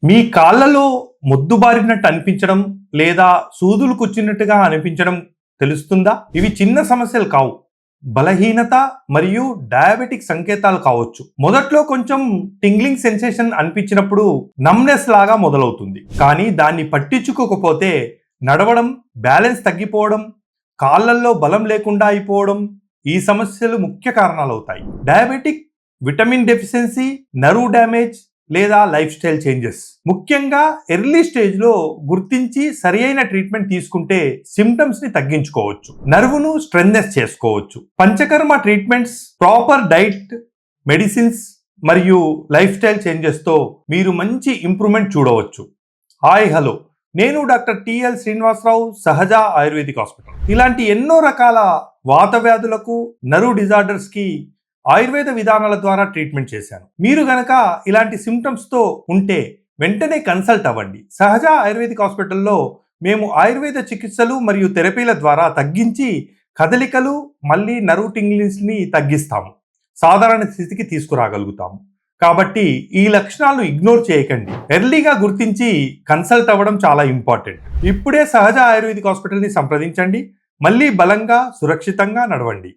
మీ కాళ్ళలో మొద్దుబారినట్టు అనిపించడం లేదా సూదులు కుచ్చినట్టుగా అనిపించడం తెలుస్తుందా? ఇవి చిన్న సమస్యలు కావు. బలహీనత మరియు డయాబెటిక్ సంకేతాలు కావచ్చు. మొదట్లో కొంచెం టింగ్లింగ్ సెన్సేషన్ అనిపించినప్పుడు నమ్నెస్ లాగా మొదలవుతుంది. కానీ దాన్ని పట్టించుకోకపోతే నడవడం, బ్యాలెన్స్ తగ్గిపోవడం, కాళ్ళల్లో బలం లేకుండా అయిపోవడం ఈ సమస్యలు ముఖ్య కారణాలు అవుతాయి. Diabetic, vitamin deficiency, nerve damage లేదా లైఫ్ స్టైల్ చేంజెస్. ముఖ్యంగా ఎర్లీ స్టేజ్ లో గుర్తించి సరియైన ట్రీట్మెంట్ తీసుకుంటే సిమ్టమ్స్ ని తగ్గించుకోవచ్చు, నర్వును స్ట్రెంగ్థెన్ చేసుకోవచ్చు. Panchakarma treatments, proper diet, medicines మరియు లైఫ్ స్టైల్ చేంజెస్ తో మీరు మంచి ఇంప్రూవ్మెంట్ చూడవచ్చు. హాయ్ హలో, నేను డాక్టర్ టిఎల్ శ్రీనివాసరావు, సహజ ఆయుర్వేదిక్ హాస్పిటల్. ఇలాంటి ఎన్నో రకాల వాత వ్యాధులకు, నర్వ్ డిజార్డర్స్ కి ఆయుర్వేద విధానాల ద్వారా ట్రీట్మెంట్ చేశాను. మీరు గనక ఇలాంటి సిమ్టమ్స్ తో ఉంటే వెంటనే కన్సల్ట్ అవ్వండి. సహజ ఆయుర్వేదిక్ హాస్పిటల్లో మేము ఆయుర్వేద చికిత్సలు మరియు థెరపీల ద్వారా తగ్గించి కదలికలు, మళ్ళీ నర్వ్ టింగ్లింగ్స్ ని తగ్గిస్తాము, సాధారణ స్థితికి తీసుకురాగలుగుతాము. కాబట్టి ఈ లక్షణాలను ఇగ్నోర్ చేయకండి. ఎర్లీగా గుర్తించి కన్సల్ట్ అవ్వడం చాలా ఇంపార్టెంట్. ఇప్పుడే సహజ ఆయుర్వేదిక్ హాస్పిటల్ని సంప్రదించండి. మళ్ళీ బలంగా, సురక్షితంగా నడవండి.